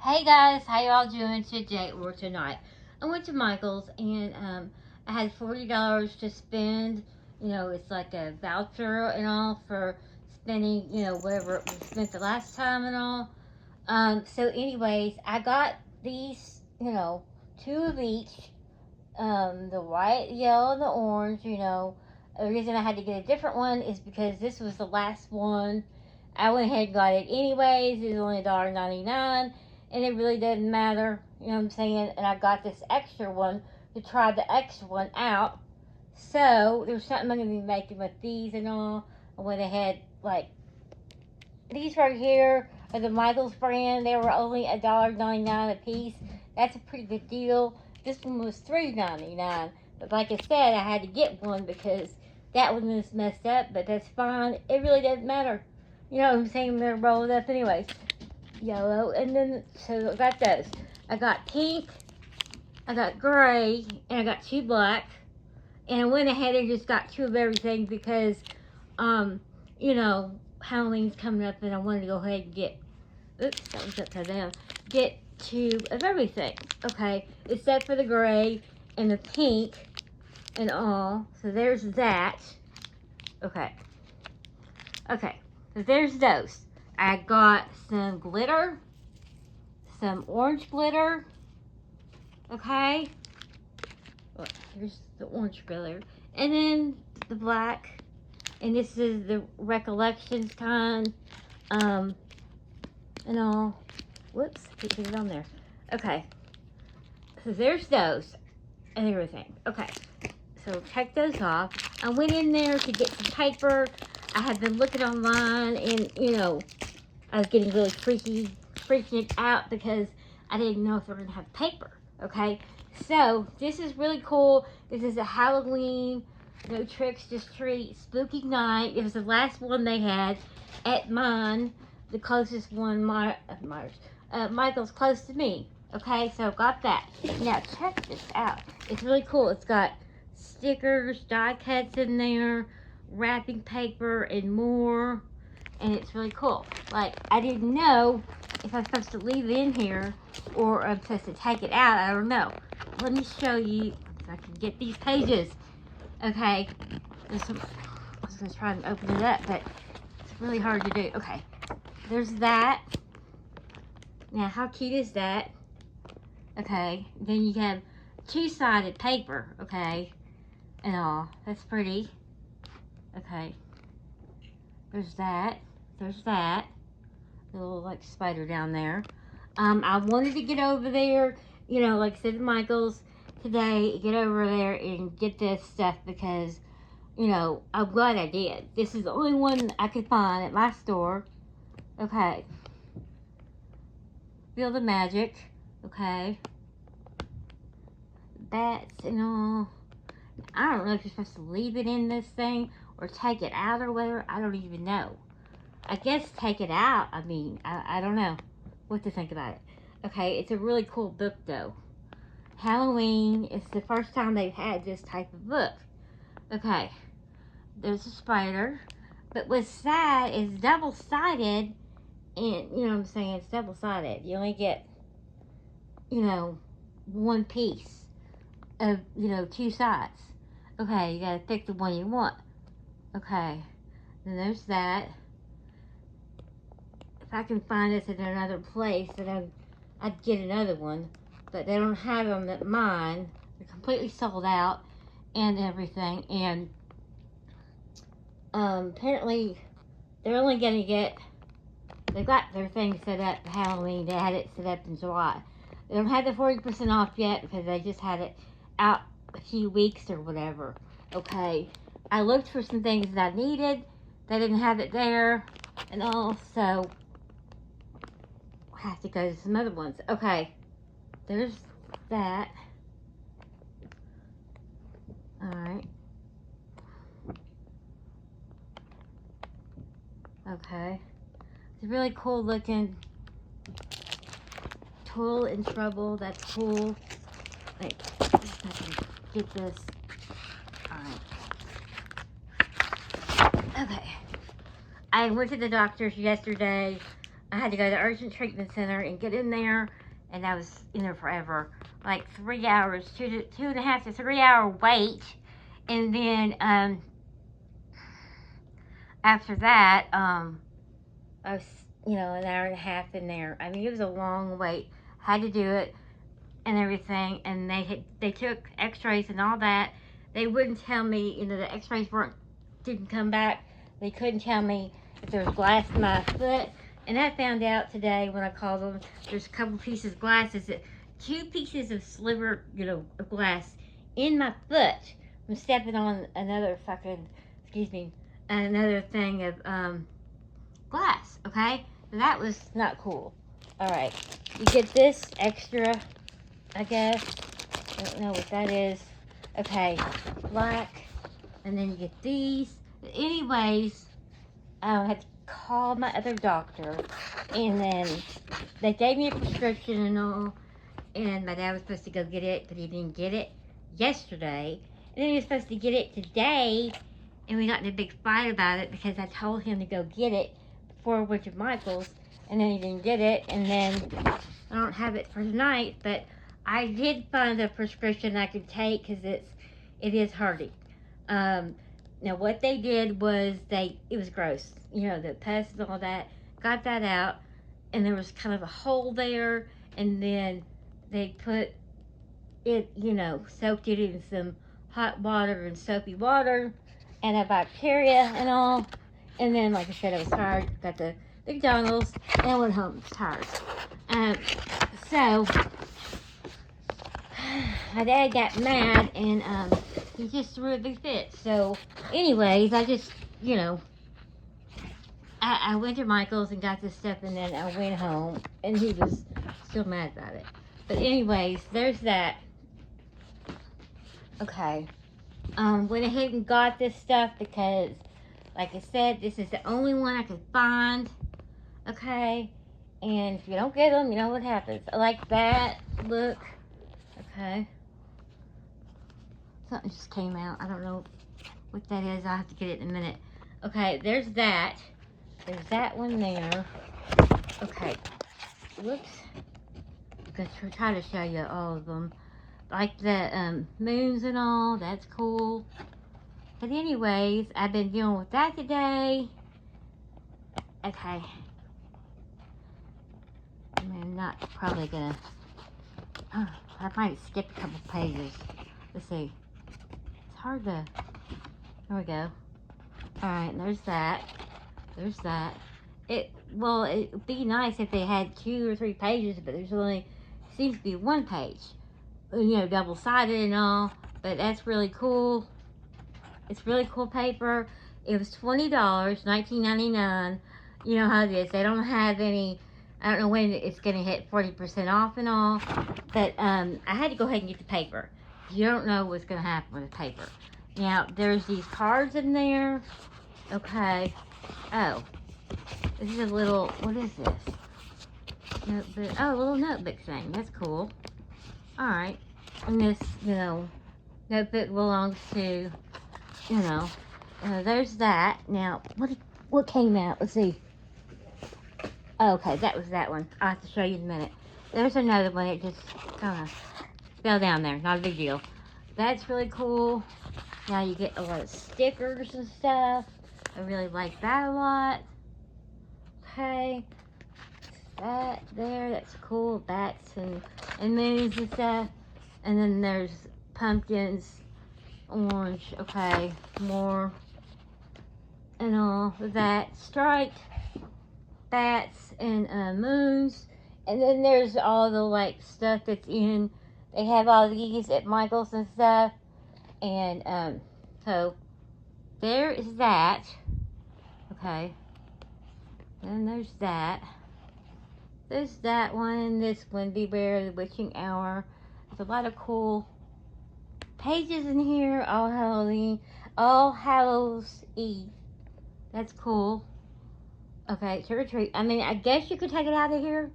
Hey guys, how y'all doing today or tonight? I went to Michael's and I had $40 to spend. You know, it's like a voucher and all for spending, whatever we spent the last time and all. So anyways, I got these, two of each. The white, yellow, and the orange, The reason I had to get a different one is because this was the last one. I went ahead and got it anyways. It was only $1.99, and it really doesn't matter, you know what I'm saying? And I got this extra one to try the extra one out. So there's something I'm gonna be making with these and all. I went ahead, like these right here are the Michaels brand. They were only $1.99 a piece. That's a pretty good deal. This one was $3.99. But like I said, I had to get one because that one was messed up. But that's fine. It really doesn't matter. You know what I'm saying? They're rolled up anyways. Yellow. And then, so I got those. I got pink. I got gray. And I got two black. And I went ahead and just got two of everything because, you know, Halloween's coming up and I wanted to go ahead and get, oops, that was upside down, get two of everything, okay, except for the gray and the pink and all. So there's that. Okay, so there's those. I got some glitter, some orange glitter, okay, well, here's the orange glitter, and then the black. And this is the Recollections kind, and all. Whoops, I didn't get it on there. Okay, so there's those and everything. Okay, so check those off. I went in there to get some paper. I had been looking online, and I was getting really freaking out because I didn't know if they were gonna have paper. Okay, so this is really cool. This is a Halloween. No Tricks, Just Treat, Spooky Night. It was the last one they had at mine, the closest one, Michael's close to me. Okay, so got that. Now check this out. It's really cool. It's got stickers, die cuts in there, wrapping paper, and more. And it's really cool. Like, I didn't know if I'm supposed to leave it in here or I'm supposed to take it out. I don't know. Let me show you if I can get these pages. Okay, I was going to try and open it up, but it's really hard to do. Okay, there's that. Now, how cute is that? Okay, then you have two-sided paper, okay, and all. That's pretty. Okay, there's that. There's that. A little, like, spider down there. I wanted to get over there, like I said, Michael's today, get over there and get this stuff because, I'm glad I did. This is the only one I could find at my store. Okay. Feel the magic. Okay. Bats and all. I don't know if you're supposed to leave it in this thing or take it out or whatever. I don't even know. I guess take it out. I mean, I don't know what to think about it. Okay, it's a really cool book though. Halloween is the first time they've had this type of book. Okay, there's a spider, but what's sad is double-sided, and you know what I'm saying, it's double-sided. You only get, one piece of, two sides. Okay, you gotta pick the one you want. Okay, then there's that. If I can find this in another place, then I'd get another one. But they don't have them at mine. They're completely sold out and everything. And apparently they're only going to get, they've got their thing set up for Halloween. They had it set up in July. They don't have the 40% off yet because they just had it out a few weeks or whatever. Okay, I looked for some things that I needed. They didn't have it there and all, so I have to go to some other ones. Okay. There's that. Alright. Okay. It's a really cool looking Tool in Trouble. That's cool. Wait, if I can get this. Alright. Okay. I went to the doctor's yesterday. I had to go to the urgent treatment center and get in there, and I was in there forever. Like 3 hours, 2.5 to 3 hour wait. And then after that, I was, an hour and a half in there. I mean, it was a long wait. Had to do it and everything, and they took x-rays and all that. They wouldn't tell me, the x-rays didn't come back. They couldn't tell me if there was glass in my foot. And I found out today when I called them, there's a couple pieces of glass. Is it 2 pieces of sliver, of glass in my foot from stepping on another another thing of glass, okay? So that was not cool. All right, you get this extra, I guess. I don't know what that is. Okay, black, and then you get these. Anyways, I had to call my other doctor, and then they gave me a prescription and all, and my dad was supposed to go get it, but he didn't get it yesterday, and then he was supposed to get it today, and we got in a big fight about it because I told him to go get it before we went to Michael's, and then he didn't get it, and then I don't have it for tonight, but I did find a prescription I could take because it is hurting. Now what they did was it was gross, the pus and all that, got that out, and there was kind of a hole there, and then they put it, soaked it in some hot water and soapy water, and a bacteria and all, and then, like I said, I was tired, got the McDonald's, and I went home tired. So, my dad got mad, and he just threw a big fit. So, anyways, I just, I went to Michael's and got this stuff, and then I went home, and he was still mad about it. But anyways, there's that. Okay. Went ahead and got this stuff because, like I said, this is the only one I could find. Okay. And if you don't get them, you know what happens. I like that. Look. Okay. Something just came out. I don't know what that is. I'll have to get it in a minute. Okay, there's that. There's that one there. Okay. Whoops. I'm going to try to show you all of them. Like the moons and all. That's cool. But anyways, I've been dealing with that today. Okay. I'm not probably going to... Oh, I might skip a couple pages. Let's see. It's hard to... There we go. Alright, there's that. There's that. It would be nice if they had 2 or 3 pages, but there's only... Seems to be 1 page. Double-sided and all. But that's really cool. It's really cool paper. It was $20, $19.99. You know how it is. They don't have any... I don't know when it's going to hit 40% off and all. But I had to go ahead and get the paper. You don't know what's going to happen with the paper. Now, there's these cards in there. Okay. Oh. This is a little... What is this? Notebook. Oh, a little notebook thing. That's cool. Alright. And this, notebook belongs to, there's that. Now, what came out? Let's see. Oh, okay, that was that one. I'll have to show you in a minute. There's another one. It just kind of fell down there. Not a big deal. That's really cool. Now you get a lot of stickers and stuff. I really like that a lot. Okay. That there. That's cool. Bats and moons and stuff. And then there's pumpkins, orange. Okay. More. And all that. Striped bats and moons. And then there's all the stuff that's in. They have all these at Michael's and stuff. And so there is that. Okay. Then there's that. There's that one and this one. Beware of the Witching Hour. There's a lot of cool pages in here. All Hallows Eve. That's cool. Okay, trick or treat. I mean, I guess you could take it out of here.